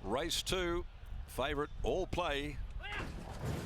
Race 2, favourite All Play.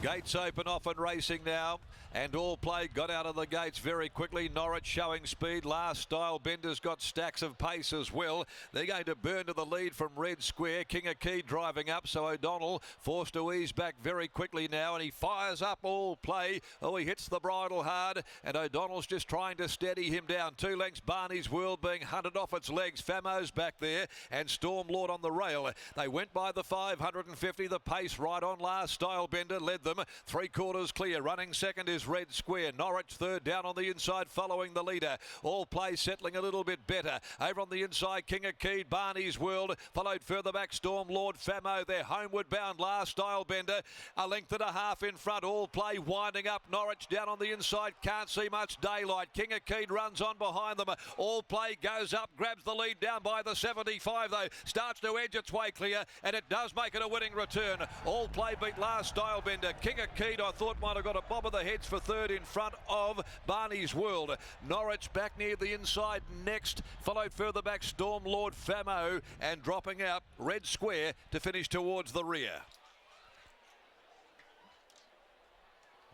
Gates open off and racing now, and All Play got out of the gates very quickly. Norwich showing speed. Last Style Bender's got stacks of pace as well. They're going to burn to the lead from Red Square. King of Key driving up, so O'Donnell forced to ease back very quickly now, and he fires up All Play. Oh, he hits the bridle hard, and O'Donnell's just trying to steady him down. 2 lengths, Barney's World being hunted off its legs. Famo's back there, and Storm Lord on the rail. They went by the 550. The pace right on. Last Style Bender led them. 3/4 clear. Running second is Red Square. Norwich third down on the inside following the leader. All Play settling a little bit better. Over on the inside, King of Key, Barney's World. Followed further back, Storm Lord, Famo. They're homeward bound. Last Style Bender. A length and a half in front. All Play winding up. Norwich down on the inside. Can't see much daylight. King of Key runs on behind them. All Play goes up. Grabs the lead down by the 75 though. Starts to edge its way clear. And it does make it a winning return. All Play beat Last Style Bender. King of Key, I thought, might have got a bob of the heads for third in front of Barney's World. Norwich back near the inside next. Followed further back Storm Lord, Famo, and dropping out Red Square to finish towards the rear.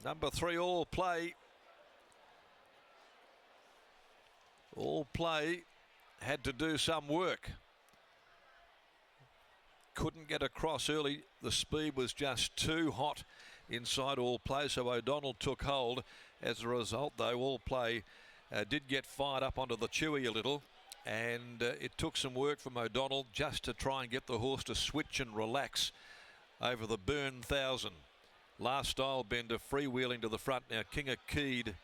Number 3, All Play. All Play had to do some work. Couldn't get across early. The speed was just too hot inside All Play, so O'Donnell took hold. As a result, though, All Play did get fired up onto the chewy a little, and it took some work from O'Donnell just to try and get the horse to switch and relax over the burn 1,000. Last Style Bender freewheeling to the front now. King of Keed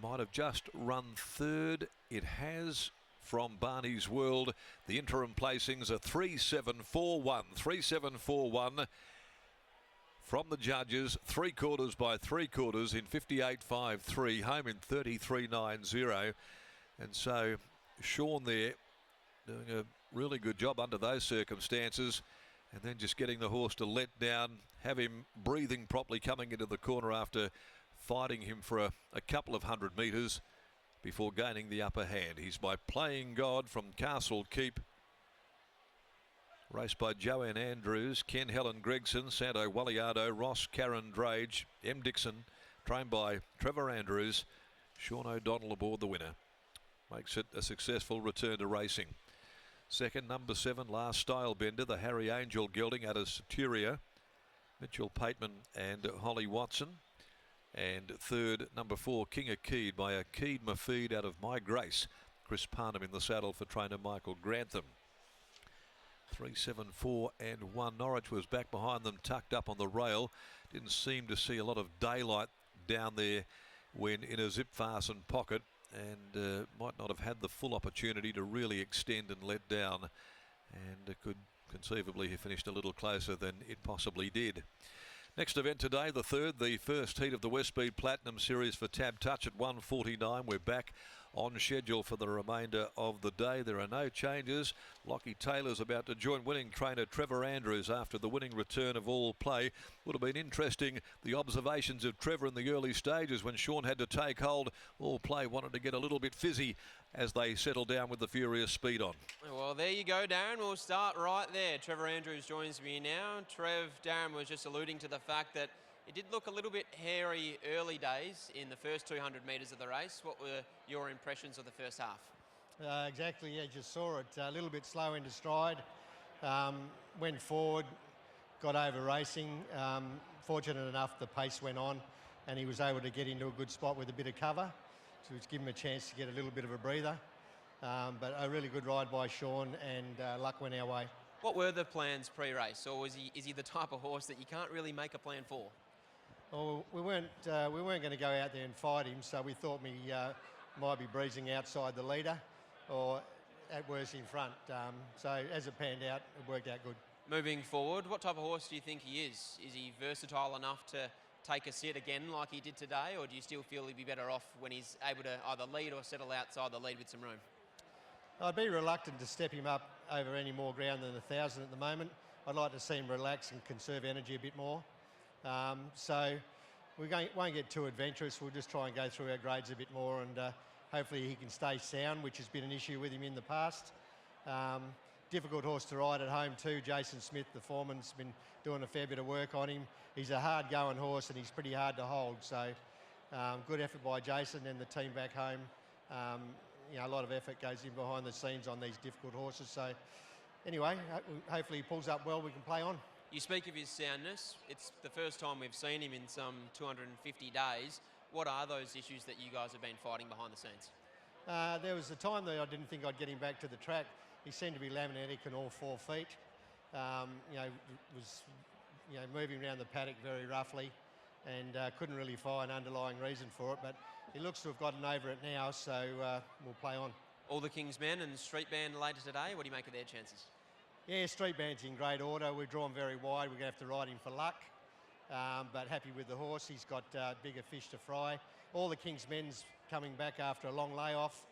might have just run third. It has. From Barney's World, the interim placings are 3-7-4-1. 3-7-4-1 from the judges. 3/4 by 3/4 in 58.53. Home in 33.90. And so Sean there doing a really good job under those circumstances. And then just getting the horse to let down, have him breathing properly coming into the corner after fighting him for a couple of 100 metres. Before gaining the upper hand. He's by Playing God from Castle Keep. Raced by Joanne Andrews, Ken Helen Gregson, Santo Walliardo, Ross Karen Drage, M. Dixon, trained by Trevor Andrews. Sean O'Donnell aboard the winner. Makes it a successful return to racing. Second, number 7, Last Style Bender, the Harry Angel gelding out of Centuria. Mitchell Pateman and Holly Watson. And third, number 4, King of Keed by a Keed Mafeed out of My Grace. Chris Parnham in the saddle for trainer Michael Grantham. 3-7-4-1. Norwich was back behind them, tucked up on the rail. Didn't seem to see a lot of daylight down there when in a zip fastened pocket, and might not have had the full opportunity to really extend and let down, and could conceivably have finished a little closer than it possibly did. Next event today, the third, the first heat of the Westspeed Platinum Series for Tab Touch at 1:49. We're back on schedule for the remainder of the day. There are no changes. Lockie Taylor's about to join winning trainer Trevor Andrews after the winning return of All Play. Would have been interesting, the observations of Trevor in the early stages when Sean had to take hold. All Play wanted to get a little bit fizzy as they settled down with the furious speed on. Well, there you go, Darren. We'll start right there. Trevor Andrews joins me now. Darren was just alluding to the fact that it did look a little bit hairy early days in the first 200 metres of the race. What were your impressions of the first half? Exactly, yeah, just saw it. A little bit slow into stride. Went forward, got over racing. Fortunate enough, the pace went on and he was able to get into a good spot with a bit of cover, to give him a chance to get a little bit of a breather. But a really good ride by Sean, and luck went our way. What were the plans pre-race, or is he the type of horse that you can't really make a plan for? Well, we weren't going to go out there and fight him, so we thought we might be breezing outside the leader, or at worst in front. So as it panned out, it worked out good. Moving forward, what type of horse do you think he is? Is he versatile enough to take a sit again like he did today, or do you still feel he'd be better off when he's able to either lead or settle outside the lead with some room? I'd be reluctant to step him up over any more ground than 1,000 at the moment. I'd like to see him relax and conserve energy a bit more. So we won't get too adventurous. We'll just try and go through our grades a bit more, and hopefully he can stay sound, which has been an issue with him in the past. difficult horse to ride at home too. Jason Smith, the foreman's been doing a fair bit of work on him. He's a hard-going horse and he's pretty hard to hold. So good effort by Jason and the team back home. You know, a lot of effort goes in behind the scenes on these difficult horses. So anyway, hopefully he pulls up well, we can play on. You speak of his soundness. It's the first time we've seen him in some 250 days. What are those issues that you guys have been fighting behind the scenes? There was a time that I didn't think I'd get him back to the track. He seemed to be laminitic in all 4 feet. You know, was moving around the paddock very roughly, and couldn't really find an underlying reason for it. But he looks to have gotten over it now, so we'll play on. All the King's Men and Street Band later today. What do you make of their chances? Yeah, Street Band's in great order. We've drawn very wide. We're going to have to ride him for luck. But happy with the horse. He's got bigger fish to fry. All the King's Men's coming back after a long layoff.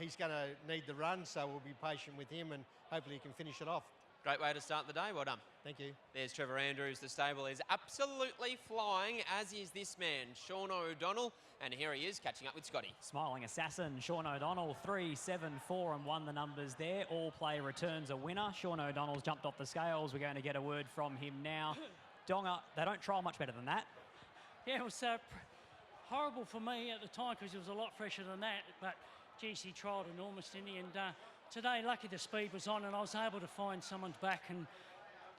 He's going to need the run, so we'll be patient with him and hopefully he can finish it off. Great way to start the day. Well done. Thank you. There's Trevor Andrews. The stable is absolutely flying, as is this man, Sean O'Donnell. And here he is, catching up with Scotty. Smiling Assassin, Sean O'Donnell, 3, 7, 4 and 1 the numbers there. All play returns a winner. Sean O'Donnell's jumped off the scales. We're going to get a word from him now. Donga, they don't trial much better than that. Yeah, it was horrible for me at the time because it was a lot fresher than that. But, geez, he trialled enormous, didn't he? And today, lucky the speed was on and I was able to find someone's back, and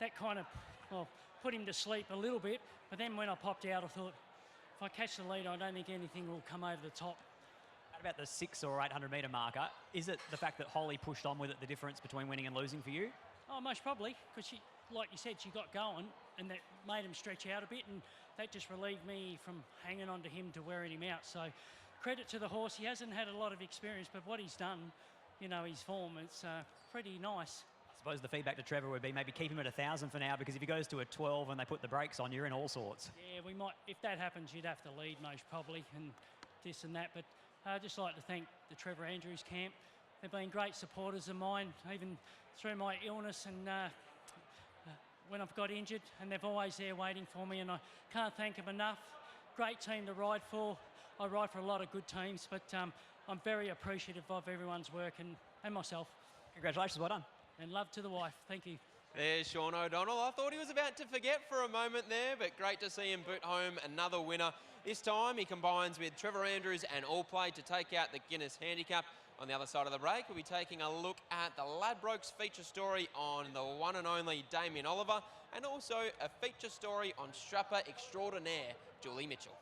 that kind of, well, put him to sleep a little bit. But then when I popped out, I thought, if I catch the lead, I don't think anything will come over the top. At about the 600 or 800 metre marker, is it the fact that Holly pushed on with it the difference between winning and losing for you? Oh, most probably, because she, like you said, she got going and that made him stretch out a bit, and that just relieved me from hanging on to him to wearing him out. So credit to the horse. He hasn't had a lot of experience, but what he's done, you know, his form, it's pretty nice. I suppose the feedback to Trevor would be maybe keep him at 1,000 for now, because if he goes to a 12 and they put the brakes on, you're in all sorts. Yeah, we might. If that happens, you'd have to lead most probably, and this and that. But I'd just like to thank the Trevor Andrews camp. They've been great supporters of mine, even through my illness and when I've got injured, and they're always there waiting for me, and I can't thank them enough. Great team to ride for. I ride for a lot of good teams, but I'm very appreciative of everyone's work and myself. Congratulations, well done. And love to the wife. Thank you. There's Sean O'Donnell. I thought he was about to forget for a moment there, but great to see him boot home another winner. This time he combines with Trevor Andrews and All Play to take out the Guinness Handicap. On the other side of the break, we'll be taking a look at the Ladbrokes feature story on the one and only Damien Oliver, and also a feature story on Strapper extraordinaire Julie Mitchell.